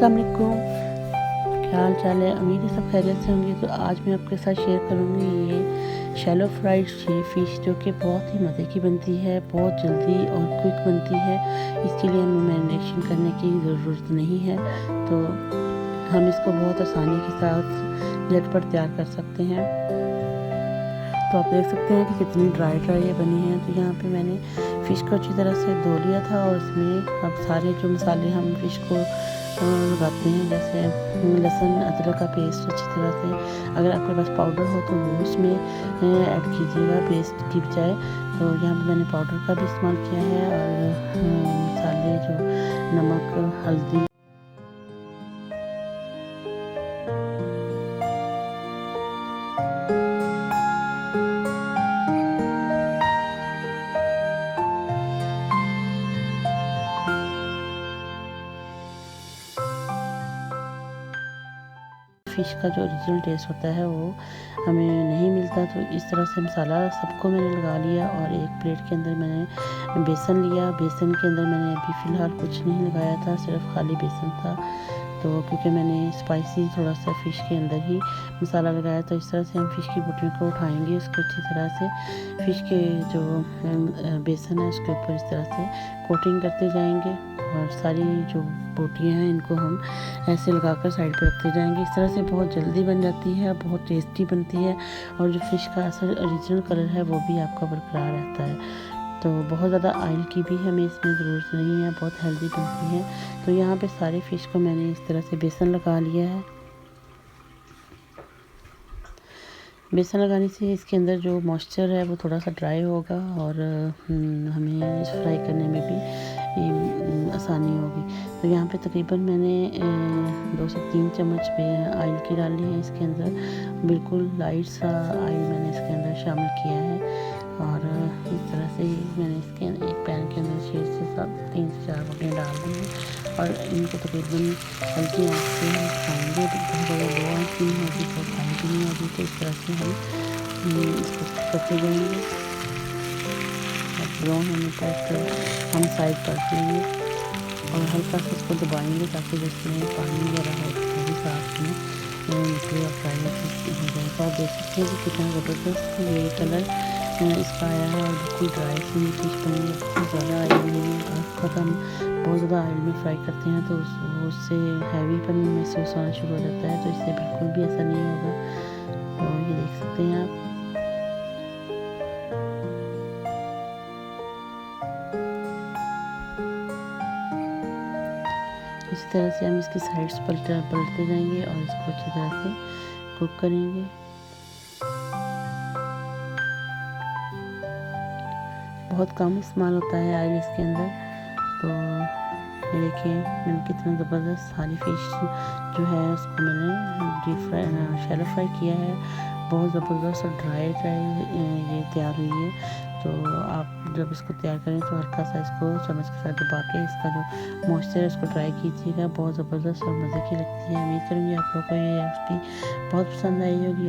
अस्सलाम वालेकुम, क्या हाल चाल है। उम्मीद है सब खैरियत से होंगे। तो आज मैं आपके साथ शेयर करूँगी ये शैलो फ्राइड फ़िश जो कि बहुत ही मज़े की बनती है, बहुत जल्दी और क्विक बनती है। इसके लिए हमें मैरिनेशन करने की ज़रूरत नहीं है, तो हम इसको बहुत आसानी के साथ झटपट तैयार कर सकते हैं। तो आप देख सकते हैं कि कितनी ड्राई ये बनी है। तो यहाँ पे मैंने फ़िश को अच्छी तरह से धो लिया था और इसमें अब सारे जो मसाले हम फ़िश को लगाते हैं, जैसे लहसुन अदरक का पेस्ट अच्छी तरह से, अगर आपके पास पाउडर हो तो वो उसमें ऐड कीजिएगा पेस्ट की बजाय। तो यहाँ पे मैंने पाउडर का भी इस्तेमाल किया है और मसाले जो नमक, हल्दी, फ़िश का जो ओरिजिनल टेस्ट होता है वो हमें नहीं मिलता। तो इस तरह से मसाला सबको मैंने लगा लिया और एक प्लेट के अंदर मैंने बेसन लिया। बेसन के अंदर मैंने अभी फ़िलहाल कुछ नहीं लगाया था, सिर्फ खाली बेसन था। तो क्योंकि मैंने स्पाइसी थोड़ा सा फ़िश के अंदर ही मसाला लगाया, तो इस तरह से हम फ़िश की बोटियों को उठाएंगे, उसको अच्छी तरह से फ़िश के जो बेसन है उसके ऊपर इस तरह से कोटिंग करते जाएंगे और सारी जो बोटियाँ हैं इनको हम ऐसे लगाकर साइड पर रखते जाएंगे। इस तरह से बहुत जल्दी बन जाती है, बहुत टेस्टी बनती है और जो फ़िश का असल ओरिजिनल कलर है वो भी आपका बरकरार रहता है। तो बहुत ज़्यादा ऑयल की भी हमें इसमें ज़रूरत नहीं है, बहुत हेल्दी बनती है। तो यहाँ पे सारे फ़िश को मैंने इस तरह से बेसन लगा लिया है। बेसन लगाने से इसके अंदर जो मॉइस्चर है वो थोड़ा सा ड्राई होगा और हमें फ्राई करने में भी आसानी होगी। तो यहाँ पे तकरीबन मैंने 2 से 3 चम्मच ऑयल की डाली है इसके अंदर। बिल्कुल लाइट सा ऑयल मैंने इसके अंदर शामिल किया है और इस तरह से मैंने इसके एक पैन के अंदर 6 से 3 से 4 रोटियाँ डाल दी हैं और इनको तकरीबन हल्की आँच पे हम पकाएंगे। बहुत ज़्यादा लो आँच नहीं होगी, बहुत हाई भी नहीं होगी। तो इस तरह से हम इसको करते जाएंगे और ब्राउन होने तक हम साइड कर लेंगे और हल्का सा इसको दबाएंगे ताकि जिसमें पानी वगैरह हो वो भी साथ में निकले और फ्राई हो जाए। तो आप देख सकते हैं कि कितना ज़बरदस्त ये कलर इसका आया है और बिल्कुल ड्राई सी फिश बनी है। बहुत ज़्यादा ऑयल नहीं है, अगर हम बहुत ज़्यादा ऑयल में फ्राई करते हैं तो उससे हैवीपन महसूस होना शुरू हो जाता है, तो इससे बिल्कुल भी ऐसा नहीं होगा। तो ये देख सकते हैं आप। इसी तरह से हम इसकी साइड्स पलटते जाएंगे और इसको अच्छी तरह से कुक करेंगे। बहुत कम इस्तेमाल होता है ऑयल इसके अंदर। तो ये देखिए मैंने कितना ज़बरदस्त सारी फ़िश जो है उसको मैंने डीप फ्राई शैलो फ्राई किया है। बहुत ज़बरदस्त और ड्राई ये तैयार हुई है। तो आप जब इसको तैयार करें तो हल्का सा इसको चम्मच के साथ दबा के इसका जो मॉइस्चर है उसको ड्राई कीजिएगा। बहुत ज़बरदस्त और मज़े की लगती है। उम्मीद करूँगी आप लोगों को ये रेसिपी बहुत पसंद आई होगी।